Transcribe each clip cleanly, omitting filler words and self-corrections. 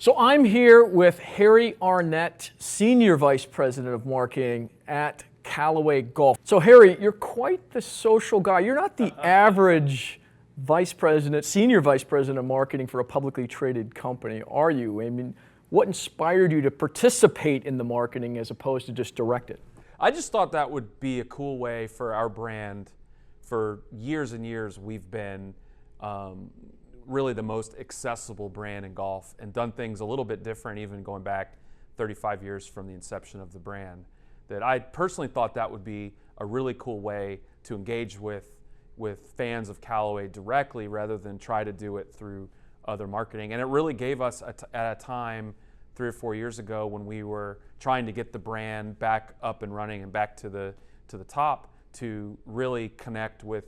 So I'm here with Harry Arnett, Senior Vice President of Marketing at Callaway Golf. So Harry, you're quite the social guy. You're not the average Vice President, Senior Vice President of Marketing for a publicly traded company, are you? I mean, what inspired you to participate in the marketing as opposed to just direct it? I just thought that would be a cool way for our brand. For years and years, we've been really the most accessible brand in golf and done things a little bit different, even going back 35 years from the inception of the brand. That I personally thought that would be a really cool way to engage with fans of Callaway directly rather than try to do it through other marketing. And it really gave us, at a time 3 or 4 years ago when we were trying to get the brand back up and running and back to the top, to really connect with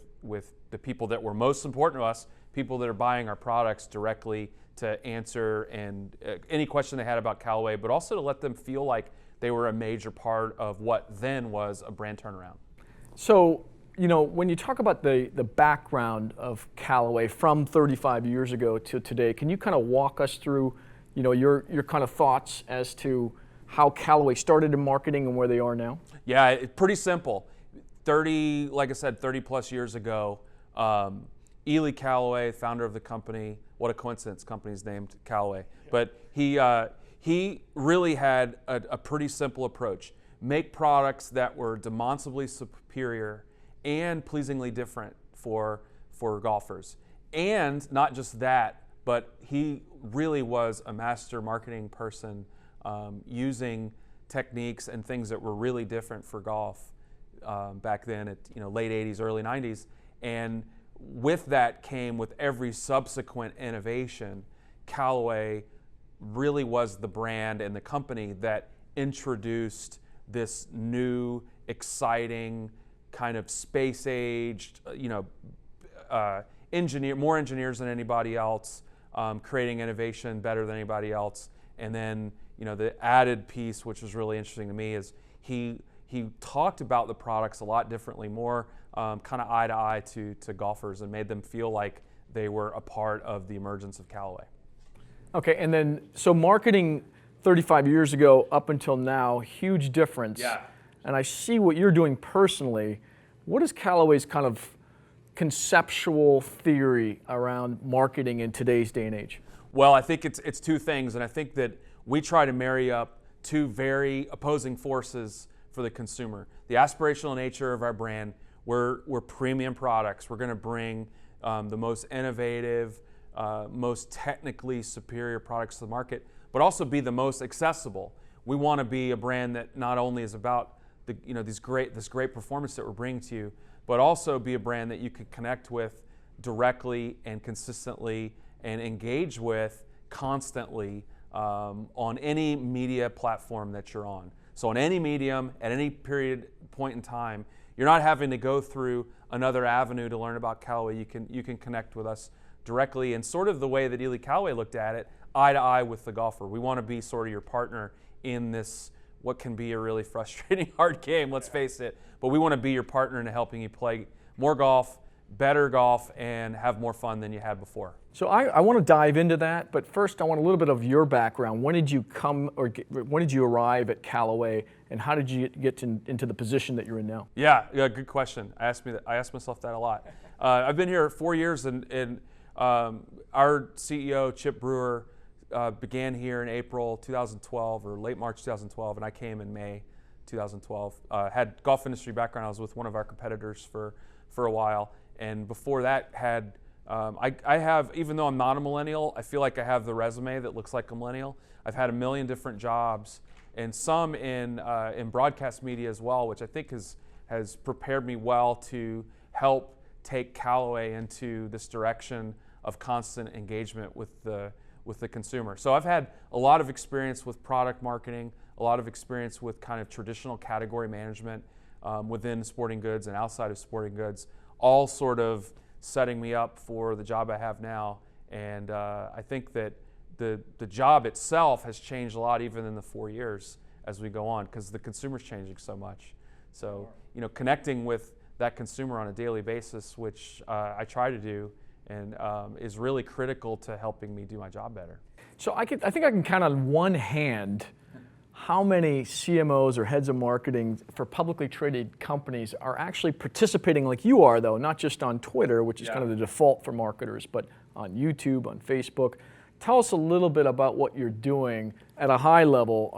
the people that were most important to us, people that are buying our products directly, to answer and any question they had about Callaway, but also to let them feel like they were a major part of what then was a brand turnaround. So, you know, when you talk about the background of Callaway from 35 years ago to today, can you kind of walk us through, you know, your kind of thoughts as to how Callaway started in marketing and where they are now? Yeah, it's pretty simple. Like I said, 30 plus years ago, Ely Callaway, founder of the company, what a coincidence, company's named Callaway. But he really had a pretty simple approach. Make products that were demonstrably superior and pleasingly different for golfers. And not just that, but he really was a master marketing person, using techniques and things that were really different for golf back then at late 80s, early 90s. And with that came, with every subsequent innovation, Callaway really was the brand and the company that introduced this new, exciting, kind of space-aged, more engineers than anybody else, creating innovation better than anybody else. And then, the added piece, which was really interesting to me, is he talked about the products a lot differently, more kind of eye to eye to golfers, and made them feel like they were a part of the emergence of Callaway. Okay, and then, so marketing 35 years ago up until now, huge difference. Yeah. And I see what you're doing personally. What is Callaway's kind of conceptual theory around marketing in today's day and age? Well, I think it's two things, and I think that we try to marry up two very opposing forces for the consumer. The aspirational nature of our brand, we're premium products. We're going to bring the most innovative, most technically superior products to the market, but also be the most accessible. We want to be a brand that not only is about this great performance that we're bringing to you, but also be a brand that you could connect with directly and consistently and engage with constantly on any media platform that you're on. So on any medium, at any point in time, you're not having to go through another avenue to learn about Callaway. You can connect with us directly, and sort of the way that Ely Callaway looked at it, eye to eye with the golfer. We want to be sort of your partner in this, what can be a really frustrating, hard game, let's face it. But we want to be your partner in helping you play more golf, better golf, and have more fun than you had before. So I want to dive into that, but first I want a little bit of your background. When did you when did you arrive at Callaway, and how did you get into the position that you're in now? Yeah, good question. I ask myself that a lot. I've been here 4 years, and our CEO, Chip Brewer, began here in April 2012 or late March 2012, and I came in May 2012. Had golf industry background. I was with one of our competitors for a while, and before that I have, even though I'm not a millennial, I feel like I have the resume that looks like a millennial. I've had a million different jobs, and some in broadcast media as well, which I think has prepared me well to help take Callaway into this direction of constant engagement with the consumer. So I've had a lot of experience with product marketing, a lot of experience with kind of traditional category management within sporting goods and outside of sporting goods, all sort of setting me up for the job I have now. And I think that the job itself has changed a lot even in the 4 years as we go on, because the consumer's changing so much. So, connecting with that consumer on a daily basis, which I try to do, and is really critical to helping me do my job better. So I think I can count on one hand how many CMOs or heads of marketing for publicly traded companies are actually participating like you are, though, not just on Twitter, which is kind of the default for marketers, but on YouTube, on Facebook. Tell us a little bit about what you're doing at a high level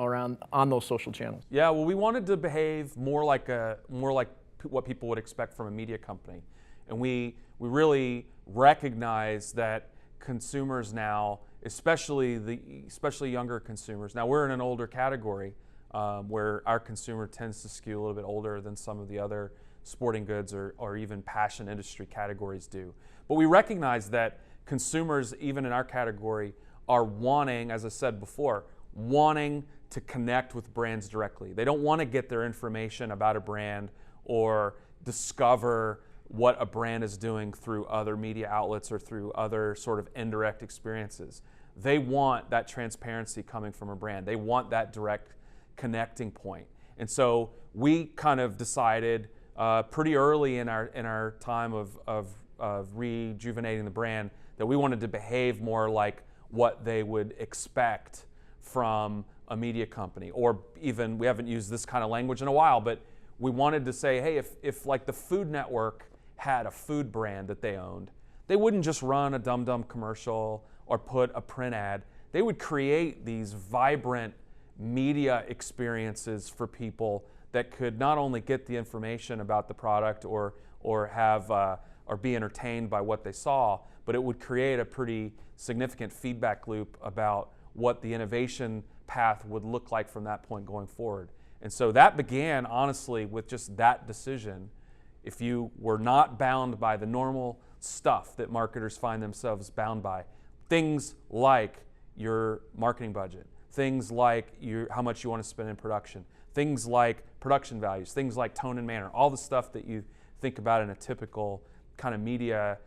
on those social channels. Yeah, well, we wanted to behave more like what people would expect from a media company, and we really recognize that consumers now, especially younger consumers. Now we're in an older category where our consumer tends to skew a little bit older than some of the other sporting goods or even passion industry categories do. But we recognize that consumers, even in our category, are wanting, as I said before, wanting to connect with brands directly. They don't want to get their information about a brand or discover what a brand is doing through other media outlets or through other sort of indirect experiences. They want that transparency coming from a brand. They want that direct connecting point. And so we kind of decided pretty early in our time of rejuvenating the brand that we wanted to behave more like what they would expect from a media company, or even, we haven't used this kind of language in a while, but we wanted to say, hey, if like the Food Network had a food brand that they owned, they wouldn't just run a Dum Dum commercial or put a print ad. They would create these vibrant media experiences for people that could not only get the information about the product or be entertained by what they saw, but it would create a pretty significant feedback loop about what the innovation path would look like from that point going forward. And so that began, honestly, with just that decision. If you were not bound by the normal stuff that marketers find themselves bound by, things like your marketing budget, things like how much you want to spend in production, things like production values, things like tone and manner, all the stuff that you think about in a typical kind of media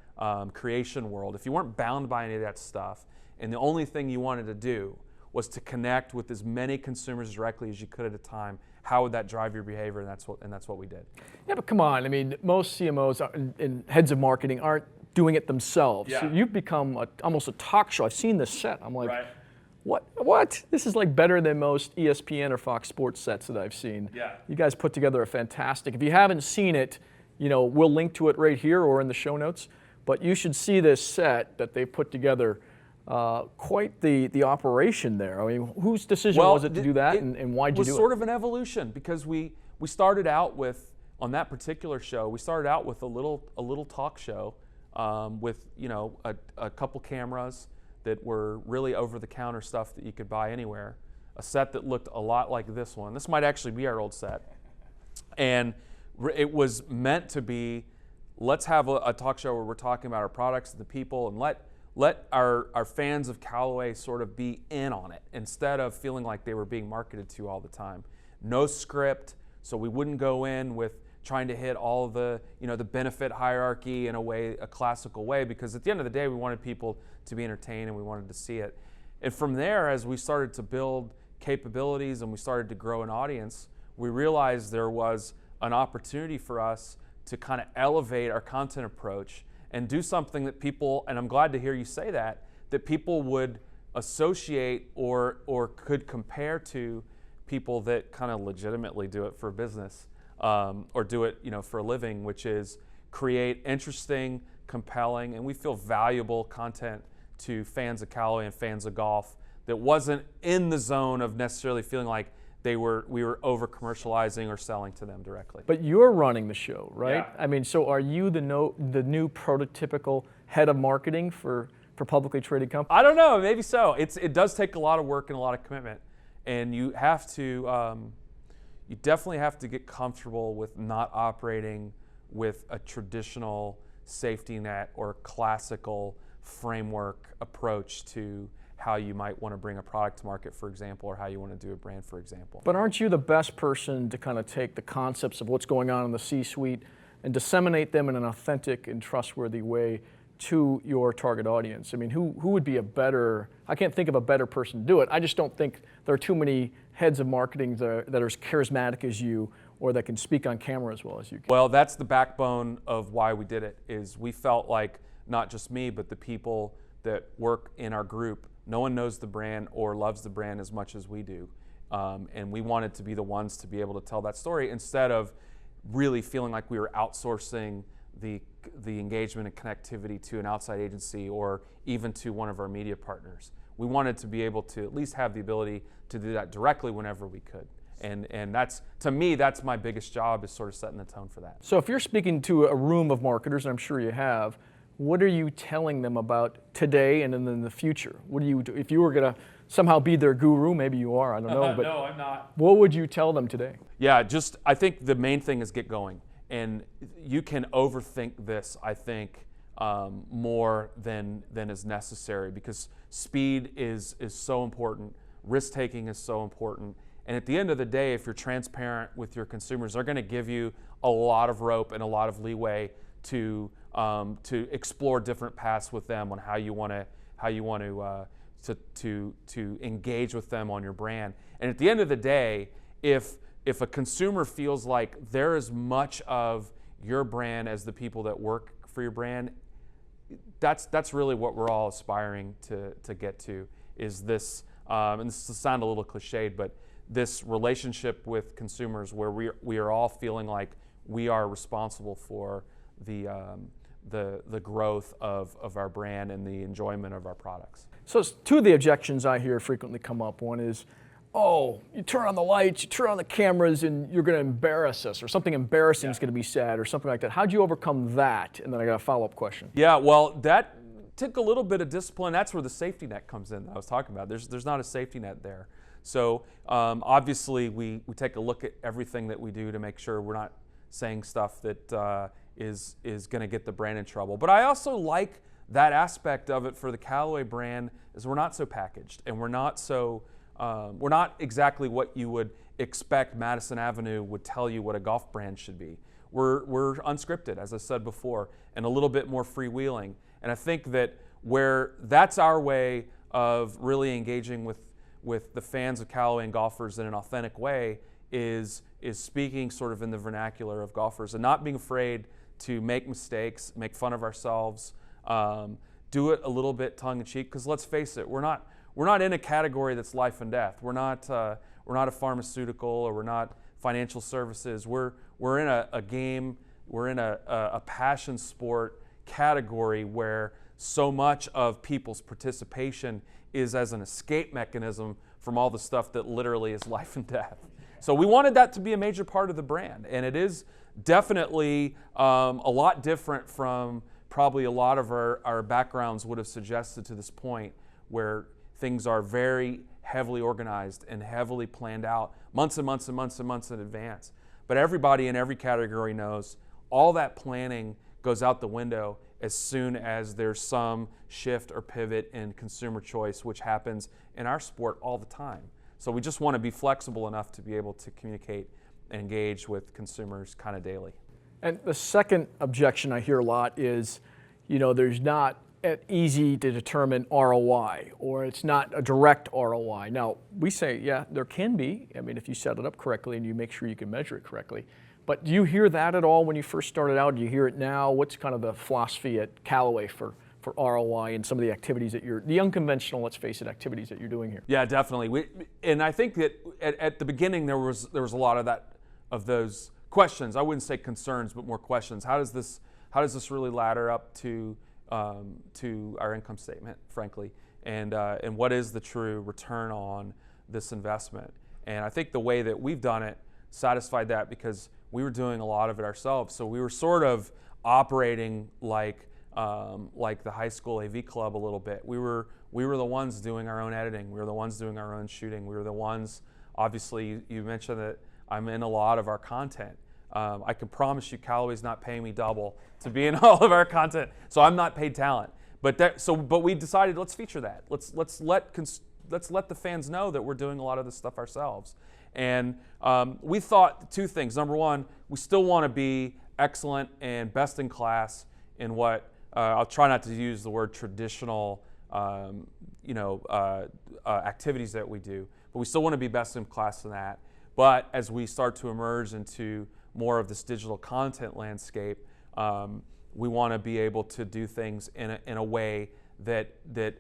creation world. If you weren't bound by any of that stuff, and the only thing you wanted to do was to connect with as many consumers directly as you could at a time, how would that drive your behavior? And that's what we did. Yeah, but come on. I mean, most CMOs and heads of marketing aren't doing it themselves. Yeah. So you've become almost a talk show. I've seen this set. I'm like, Right. What? This is like better than most ESPN or Fox Sports sets that I've seen. Yeah. You guys put together a fantastic. If you haven't seen it, we'll link to it right here or in the show notes. But you should see this set that they put together. Quite the operation there. I mean, whose decision was it to do that, and why'd you do it? It was sort of an evolution, because we started out with, on that particular show, we started out with a little talk show with a couple cameras that were really over-the-counter stuff that you could buy anywhere, a set that looked a lot like this one. This might actually be our old set. And it was meant to be, let's have a talk show where we're talking about our products, the people, and let our fans of Callaway sort of be in on it instead of feeling like they were being marketed to all the time. No script, so we wouldn't go in with trying to hit all of the benefit hierarchy in a classical way, because at the end of the day, we wanted people to be entertained and we wanted to see it. And from there, as we started to build capabilities and we started to grow an audience, we realized there was an opportunity for us to kind of elevate our content approach and do something that people, and I'm glad to hear you say that people would associate or could compare to people that kind of legitimately do it for business or do it for a living, which is create interesting, compelling, and we feel valuable content to fans of Callaway and fans of golf that wasn't in the zone of necessarily feeling like we were over commercializing or selling to them directly. But you're running the show, right? Yeah. I mean, so are you the new prototypical head of marketing for publicly traded companies? I don't know, maybe so. It does take a lot of work and a lot of commitment, and you definitely have to get comfortable with not operating with a traditional safety net or classical framework approach to how you might want to bring a product to market, for example, or how you want to do a brand, for example. But aren't you the best person to kind of take the concepts of what's going on in the C-suite and disseminate them in an authentic and trustworthy way to your target audience? I mean, who would be I can't think of a better person to do it. I just don't think there are too many heads of marketing that are as charismatic as you or that can speak on camera as well as you can. Well, that's the backbone of why we did it, is we felt like not just me, but the people that work in our group no one knows the brand or loves the brand as much as we do. And we wanted to be the ones to be able to tell that story instead of really feeling like we were outsourcing the engagement and connectivity to an outside agency or even to one of our media partners. We wanted to be able to at least have the ability to do that directly whenever we could. And that's, to me, that's my biggest job, is sort of setting the tone for that. So if you're speaking to a room of marketers, and I'm sure you have, what are you telling them about today and in the future? What do you do? If you were going to somehow be their guru, maybe you are, I don't know. But no, I'm not. What would you tell them today? Yeah, I think the main thing is get going. And you can overthink this, I think, more than is necessary, because speed is so important. Risk-taking is so important. And at the end of the day, if you're transparent with your consumers, they're going to give you a lot of rope and a lot of leeway to explore different paths with them on how you want to engage with them on your brand. And at the end of the day, if a consumer feels like they're as much of your brand as the people that work for your brand, that's really what we're all aspiring to get to. Is this, and this will sound a little cliched, but this relationship with consumers where we are all feeling like we are responsible for the growth of our brand and the enjoyment of our products. So two of the objections I hear frequently come up. One is, oh, you turn on the lights, you turn on the cameras, and you're going to embarrass us, or something embarrassing is going to be said, or something like that. How'd you overcome that? And then I got a follow-up question. Yeah, well, that took a little bit of discipline. That's where the safety net comes in that I was talking about. There's not a safety net there. So obviously we take a look at everything that we do to make sure we're not saying stuff that is going to get the brand in trouble. But I also like that aspect of it for the Callaway brand, is we're not so packaged, and we're not exactly what you would expect Madison Avenue would tell you what a golf brand should be. We're unscripted, as I said before, and a little bit more freewheeling. And I think that where that's our way of really engaging with the fans of Callaway and golfers in an authentic way is speaking sort of in the vernacular of golfers and not being afraid to make mistakes, make fun of ourselves, do it a little bit tongue-in-cheek, because let's face it, we're not in a category that's life and death. We're not a pharmaceutical, or we're not financial services. We're in a game, we're in a passion sport category where so much of people's participation is as an escape mechanism from all the stuff that literally is life and death. So we wanted that to be a major part of the brand, and it is definitely a lot different from probably a lot of our backgrounds would have suggested to this point, where things are very heavily organized and heavily planned out months and months and months and months in advance. But everybody in every category knows all that planning goes out the window as soon as there's some shift or pivot in consumer choice, which happens in our sport all the time. So we just want to be flexible enough to be able to communicate and engage with consumers kind of daily. And the second objection I hear a lot is, there's not easy to determine ROI, or it's not a direct ROI. Now, we say, yeah, there can be. I mean, if you set it up correctly and you make sure you can measure it correctly. But do you hear that at all when you first started out? Do you hear it now? What's kind of the philosophy at Callaway for ROI and some of the activities that the unconventional, let's face it, activities that you're doing here? Yeah, definitely. And I think that at the beginning there was a lot of those questions. I wouldn't say concerns, but more questions. How does this really ladder up to our income statement, frankly, and what is the true return on this investment? And I think the way that we've done it satisfied that, because we were doing a lot of it ourselves. So we were sort of operating like the high school AV club a little bit. We were the ones doing our own editing. We were the ones doing our own shooting. We were the ones, obviously, you mentioned that I'm in a lot of our content. I can promise you Callaway's not paying me double to be in all of our content, so I'm not paid talent. But we decided, let's feature that. Let's let the fans know that we're doing a lot of this stuff ourselves. And we thought two things. Number one, we still want to be excellent and best in class in what I'll try not to use the word traditional, activities that we do, but we still want to be best in class in that. But as we start to emerge into more of this digital content landscape, we want to be able to do things in a way that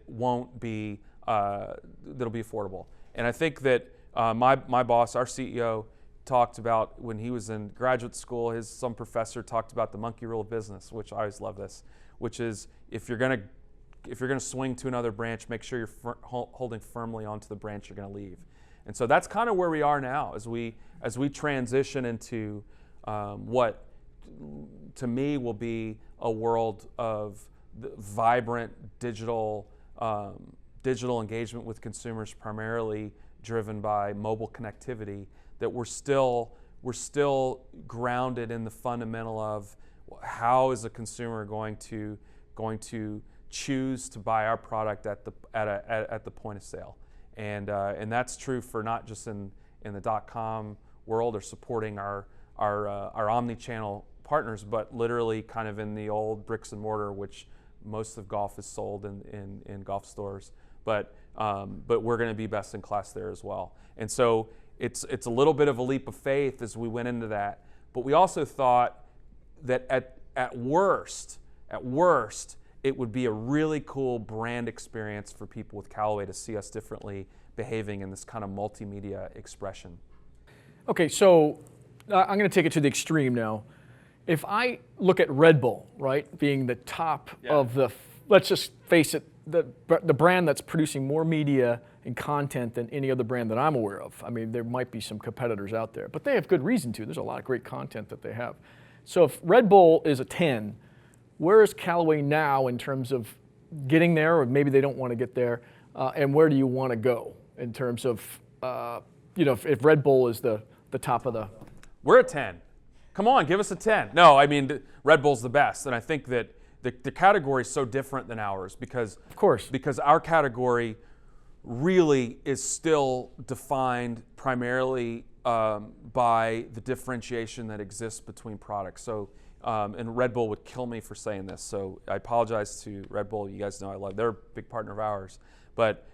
won't be that'll be affordable. And I think that my boss, our CEO, talked about when he was in graduate school, some professor talked about the monkey rule of business, which I always love this, which is if you're gonna swing to another branch, make sure you're holding firmly onto the branch you're gonna leave. And so that's kind of where we are now as we transition into what to me will be a world of vibrant digital engagement with consumers, primarily driven by mobile connectivity. That we're still grounded in the fundamental of how is a consumer going to choose to buy our product at the point of sale, and that's true for not just in the .com world or supporting our omni-channel partners, but literally kind of in the old bricks and mortar, which most of golf is sold in golf stores. But we're going to be best in class there as well, and so. It's a little bit of a leap of faith as we went into that, but we also thought that at worst, it would be a really cool brand experience for people with Callaway to see us differently behaving in this kind of multimedia expression. Okay, so I'm going to take it to the extreme now. If I look at Red Bull, right, being the top of let's just face it, the brand that's producing more media and content than any other brand that I'm aware of. I mean, there might be some competitors out there, but they have good reason to. There's a lot of great content that they have. So if Red Bull is a 10, where is Callaway now in terms of getting there, or maybe they don't want to get there, and where do you want to go in terms of, if Red Bull is the top of the... We're a 10. Come on, give us a 10. No, I mean, Red Bull's the best, and I think that the category is so different than ours because our category really is still defined primarily by the differentiation that exists between products. So, and Red Bull would kill me for saying this, so I apologize to Red Bull. You guys know they're a big partner of ours, but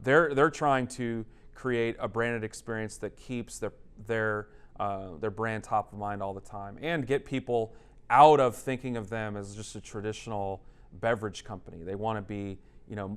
they're trying to create a branded experience that keeps their brand top of mind all the time and get people out of thinking of them as just a traditional beverage company. They want to be,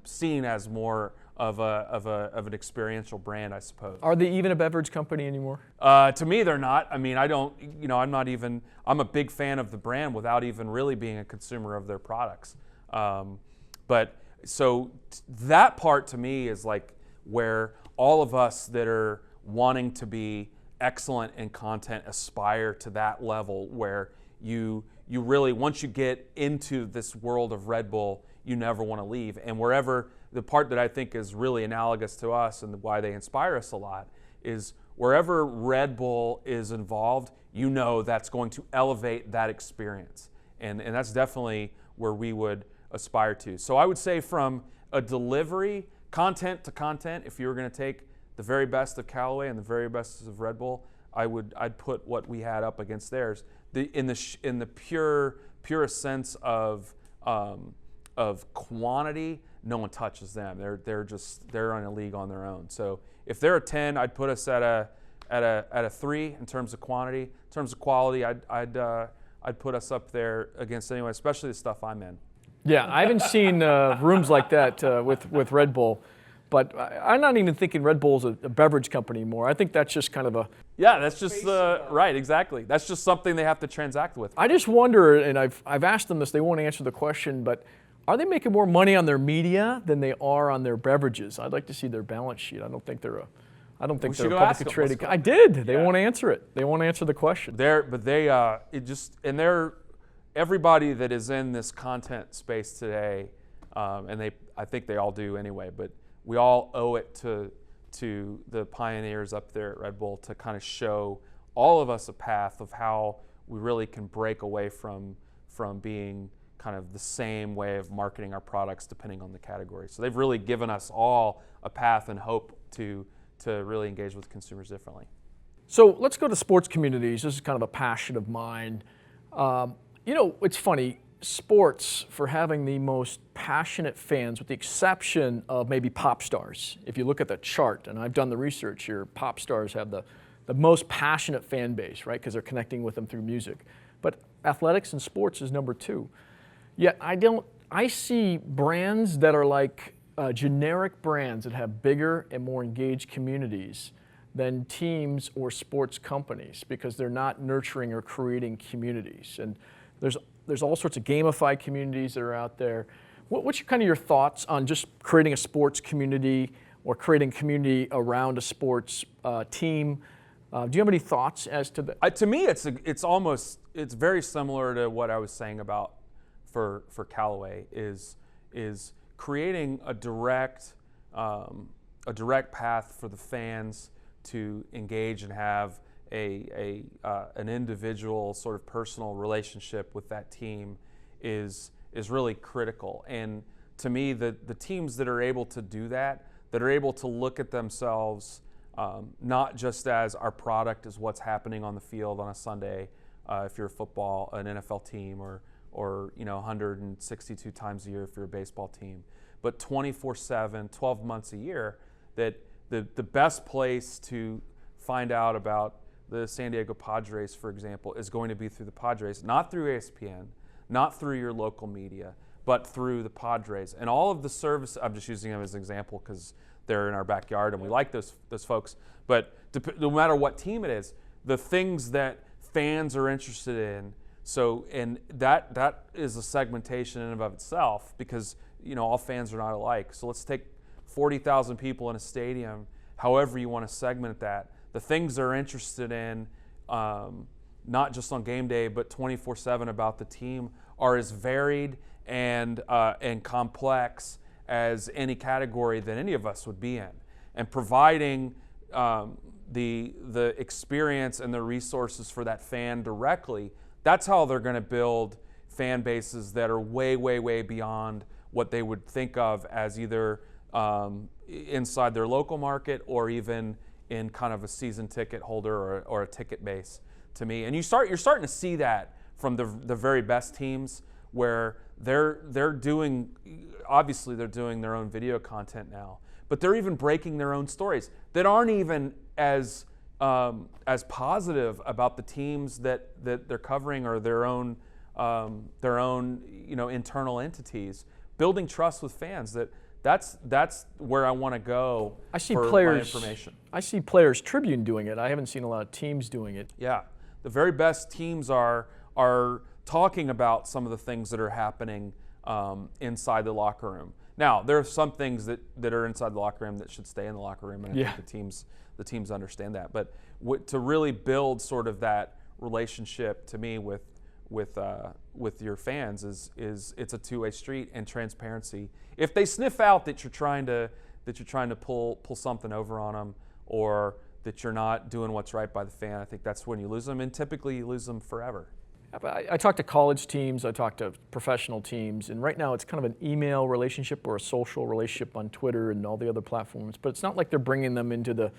seen as more of an experiential brand, I suppose. Are they even a beverage company anymore? To me, they're not. I mean, I'm a big fan of the brand without even really being a consumer of their products. But so that part to me is like where all of us that are wanting to be excellent in content aspire to that level where you really, once you get into this world of Red Bull, you never want to leave. And wherever, the part that I think is really analogous to us and why they inspire us a lot is wherever Red Bull is involved, that's going to elevate that experience. And that's definitely where we would aspire to. So I would say from a delivery, content to content, if you were going to take the very best of Callaway and the very best of Red Bull, I'd put what we had up against theirs. In the purest sense of quantity, no one touches them. They're in a league on their own. So if they're a 10, I'd put us at a 3 in terms of quantity. In terms of quality, I'd put us up there against anyone, especially the stuff I'm in. Yeah, I haven't seen rooms like that with Red Bull. But I'm not even thinking Red Bull's a beverage company anymore. I think that's just kind of a... Yeah, that's just right, exactly. That's just something they have to transact with. I just wonder, and I've asked them this, they won't answer the question, but are they making more money on their media than they are on their beverages? I'd like to see their balance sheet. I don't think they're a publicly traded... I did. They won't answer it. They won't answer the question. Everybody that is in this content space today, and I think they all do anyway, but we all owe it to the pioneers up there at Red Bull to kind of show all of us a path of how we really can break away from being kind of the same way of marketing our products depending on the category. So they've really given us all a path and hope to really engage with consumers differently. So let's go to sports communities. This is kind of a passion of mine. It's funny. Sports, for having the most passionate fans, with the exception of maybe pop stars. If you look at the chart, and I've done the research here, pop stars have the most passionate fan base, right? Because they're connecting with them through music. But athletics and sports is number 2. Yet I see brands that are like generic brands that have bigger and more engaged communities than teams or sports companies, because they're not nurturing or creating communities. And there's all sorts of gamified communities that are out there. What's kind of your thoughts on just creating a sports community or creating community around a sports team? Do you have any thoughts as to that? To me, it's very similar to what I was saying about for Callaway is creating a direct path for the fans to engage and have an individual sort of personal relationship with that team is really critical. And to me, the teams that are able to do that are able to look at themselves not just as our product is what's happening on the field on a Sunday, if you're an NFL team, or 162 times a year if you're a baseball team, but 24/7, 12 months a year, that the best place to find out about the San Diego Padres, for example, is going to be through the Padres, not through ESPN, not through your local media, but through the Padres. And all of the service, I'm just using them as an example because they're in our backyard and we like those folks, but no matter what team it is, the things that fans are interested in, and that is a segmentation in and of itself, because all fans are not alike. So let's take 40,000 people in a stadium, however you want to segment that. The things they're interested in, not just on game day, but 24/7 about the team, are as varied and complex as any category that any of us would be in. And providing the experience and the resources for that fan directly, that's how they're going to build fan bases that are way, way, way beyond what they would think of as either inside their local market or even in kind of a season ticket holder or a ticket base, to me. And you're starting to see that from the very best teams, where they're doing their own video content now, but they're even breaking their own stories that aren't even as positive about the teams that they're covering, or their own internal entities, building trust with fans. That's where I want to go. My information. I see Players Tribune doing it. I haven't seen a lot of teams doing it. Yeah, the very best teams are talking about some of the things that are happening inside the locker room. Now, there are some things that are inside the locker room that should stay in the locker room, and I think the teams understand that. But to really build sort of that relationship, to me, with your fans is it's a two-way street, and transparency. If they sniff out that you're trying to pull something over on them, or that you're not doing what's right by the fan, I think that's when you lose them, and typically you lose them forever. I talk to college teams, I talk to professional teams, and right now it's kind of an email relationship or a social relationship on Twitter and all the other platforms, but it's not like they're bringing them into the,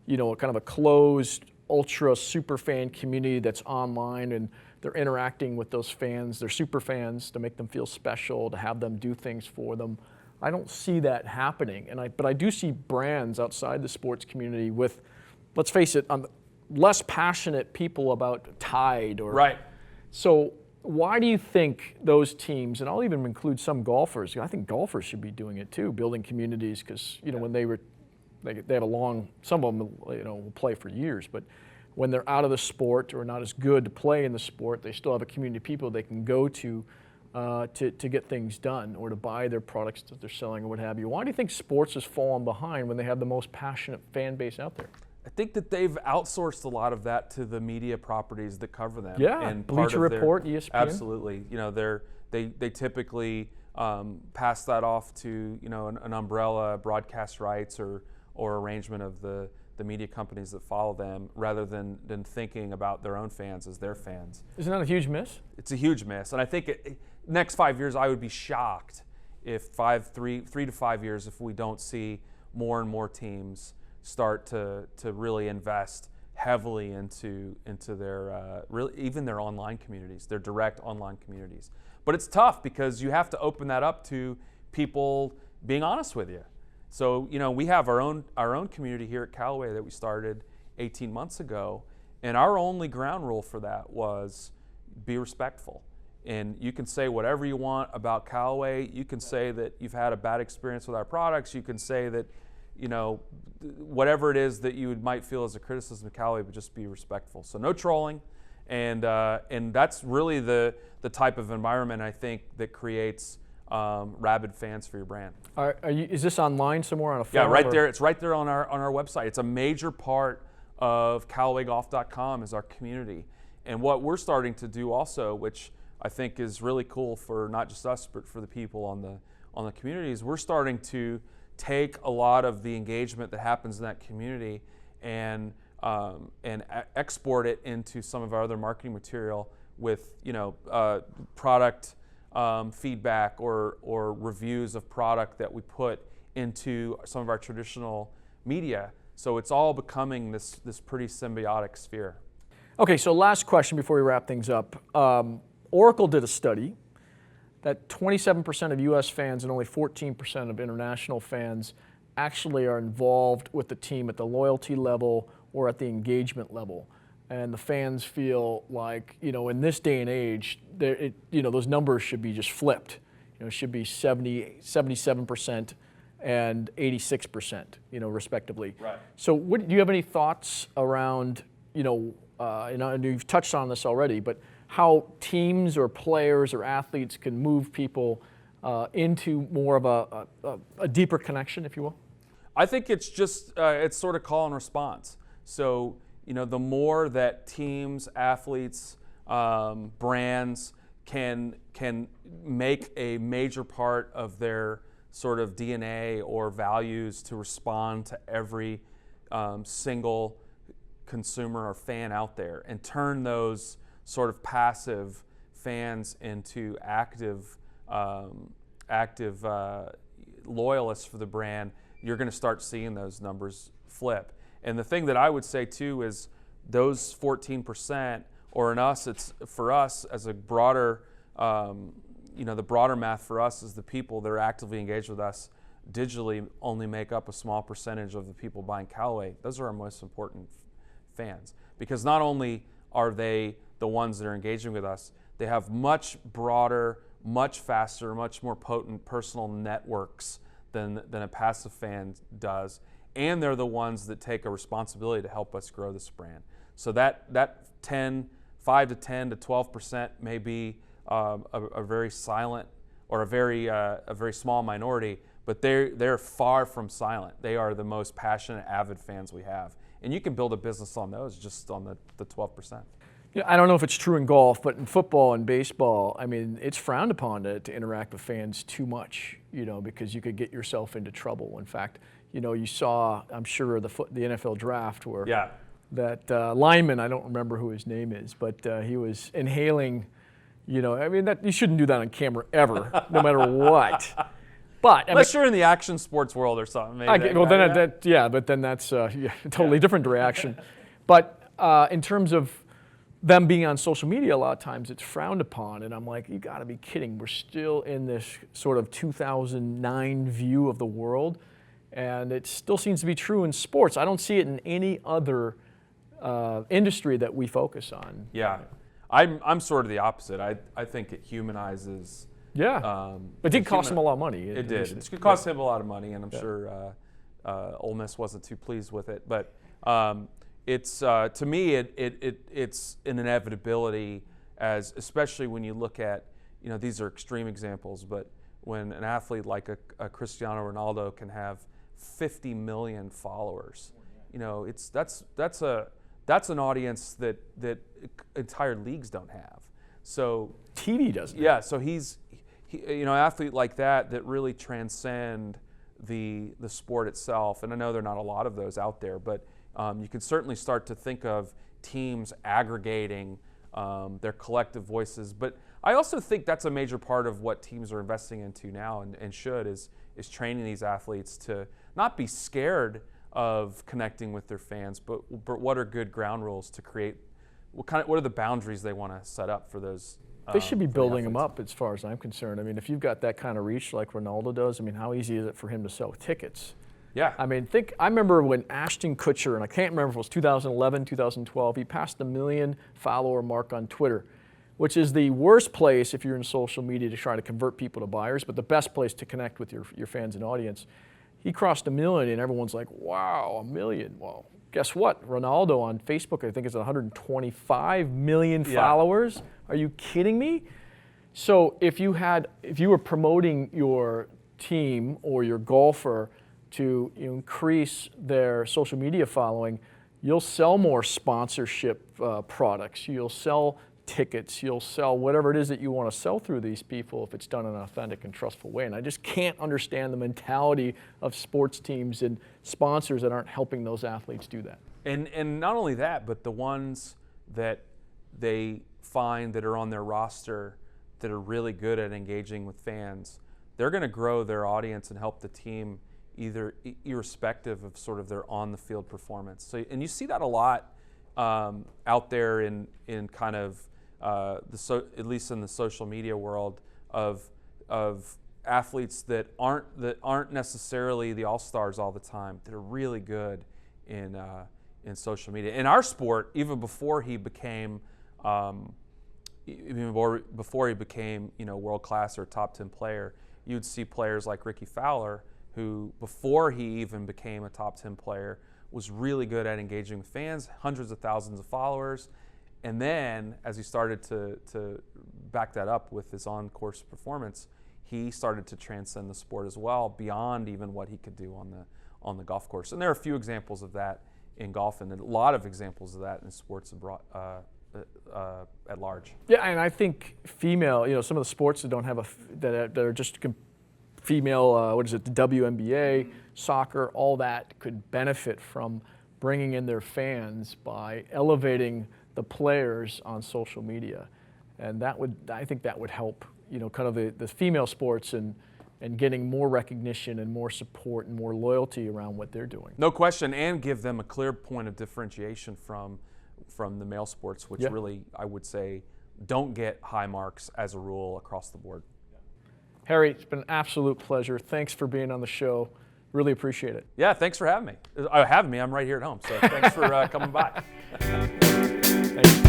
kind of a closed, ultra super fan community that's online, and they're interacting with those fans, their super fans, to make them feel special, to have them do things for them. I don't see that happening, but I do see brands outside the sports community with, let's face it, less passionate people about Tide or... Right. So why do you think those teams, and I'll even include some golfers, I think golfers should be doing it too, building communities, because when they have a long, some of them will play for years, but when they're out of the sport or not as good to play in the sport, they still have a community of people they can go to get things done, or to buy their products that they're selling or what have you. Why do you think sports has fallen behind when they have the most passionate fan base out there? I think that they've outsourced a lot of that to the media properties that cover them. Yeah, and Bleacher Report, ESPN. Absolutely. They typically pass that off to an umbrella, broadcast rights or arrangement of the media companies that follow them, rather than thinking about their own fans as their fans. Isn't that a huge miss? It's a huge miss, and I think next 5 years I would be shocked if 3 to 5 years if we don't see more and more teams start to really invest heavily into their even their online communities, their direct online communities. But it's tough because you have to open that up to people being honest with you. So we have our own community here at Callaway that we started 18 months ago, and our only ground rule for that was be respectful. And you can say whatever you want about Callaway. You can say that you've had a bad experience with our products. You can say that, whatever it is that you might feel as a criticism of Callaway, but just be respectful. So no trolling, and that's really the type of environment I think that creates rabid fans for your brand. Is this online somewhere on a forum? Yeah, right there. It's right there on our website. It's a major part of CallawayGolf.com is our community, and what we're starting to do also, which I think is really cool for not just us but for the people on the communities, we're starting to take a lot of the engagement that happens in that community and export it into some of our other marketing material with product feedback or reviews of product that we put into some of our traditional media. So it's all becoming this pretty symbiotic sphere. Okay, so last question before we wrap things up. Oracle did a study that 27% of US fans and only 14% of international fans actually are involved with the team at the loyalty level or at the engagement level. And the fans feel like, in this day and age, those numbers should be just flipped. It should be 77% and 86%, respectively. Right. So do you have any thoughts around, and you've touched on this already, but how teams or players or athletes can move people into more of a deeper connection, if you will? I think it's just, it's sort of call and response. So, the more that teams, athletes, brands can make a major part of their sort of DNA or values to respond to every single consumer or fan out there and turn those sort of passive fans into active loyalists for the brand, you're going to start seeing those numbers flip. And the thing that I would say too is those 14%, or for us as a broader, the broader math for us is the people that are actively engaged with us digitally only make up a small percentage of the people buying Callaway. Those are our most important fans, because not only are they the ones that are engaging with us, they have much broader, much faster, much more potent personal networks than a passive fan does. And they're the ones that take a responsibility to help us grow this brand. So that 5 to 10 to 12% may be a very silent or a very small minority, but they're far from silent. They are the most passionate, avid fans we have. And you can build a business on those, just on the 12%. I don't know if it's true in golf, but in football and baseball, it's frowned upon to interact with fans too much, because you could get yourself into trouble. In fact, you saw, I'm sure, the NFL draft where that lineman, I don't remember who his name is, but he was inhaling, that you shouldn't do that on camera ever, no matter what. But unless you're in the action sports world or something, maybe. But then that's a totally different reaction. But in terms of them being on social media, a lot of times it's frowned upon, and I'm like, you got to be kidding. We're still in this sort of 2009 view of the world, and it still seems to be true in sports. I don't see it in any other industry that we focus on. Yeah, I'm sort of the opposite. I think it humanizes. Yeah, it did cost him a lot of money. It did. It could cost him a lot of money, and I'm sure Ole Miss wasn't too pleased with it. But it's to me, it's an inevitability, especially when you look at, these are extreme examples, but when an athlete like a Cristiano Ronaldo can have 50 million followers, that's an audience that entire leagues don't have. So TV doesn't. Yeah, so he's an athlete like that really transcend the sport itself. And I know there are not a lot of those out there, but you can certainly start to think of teams aggregating their collective voices. But I also think that's a major part of what teams are investing into now and should is training these athletes to not be scared of connecting with their fans, but what are good ground rules to create, what are the boundaries they want to set up for those. They should be building them up, as far as I'm concerned. If you've got that kind of reach like Ronaldo does, how easy is it for him to sell tickets? Yeah. I remember when Ashton Kutcher, and I can't remember if it was 2011, 2012, he passed the 1 million follower mark on Twitter. which is the worst place if you're in social media to try to convert people to buyers, but the best place to connect with your fans and audience. He crossed 1 million, and everyone's like, wow, 1 million. Well, guess what? Ronaldo on Facebook, I think, is 125 million followers. Are you kidding me? So if you were promoting your team or your golfer to increase their social media following, you'll sell more sponsorship products. You'll sell tickets. You'll sell whatever it is that you want to sell through these people if it's done in an authentic and trustful way. And I just can't understand the mentality of sports teams and sponsors that aren't helping those athletes do that. And not only that, but the ones that they find that are on their roster that are really good at engaging with fans, they're going to grow their audience and help the team either irrespective of sort of their on-the-field performance. So, and you see that a lot out there in kind of at least in the social media world of athletes that aren't necessarily the all-stars all the time, that are really good in social media. In our sport, even before he became world class or top 10 player, you'd see players like Ricky Fowler, who before he even became a top 10 player was really good at engaging with fans, hundreds of thousands of followers. And then as he started to back that up with his on-course performance, he started to transcend the sport as well, beyond even what he could do on the golf course. And there are a few examples of that in golf, and a lot of examples of that in sports abroad, at large. Yeah, and I think female, some of the sports that don't have that are just female, the WNBA, soccer, all that could benefit from bringing in their fans by elevating the players on social media. And I think that would help, kind of the female sports and getting more recognition and more support and more loyalty around what they're doing. No question, and give them a clear point of differentiation from the male sports, which really, I would say, don't get high marks as a rule across the board. Harry, it's been an absolute pleasure. Thanks for being on the show. Really appreciate it. Yeah, thanks for having me. I'm right here at home, so thanks for coming by. Thanks.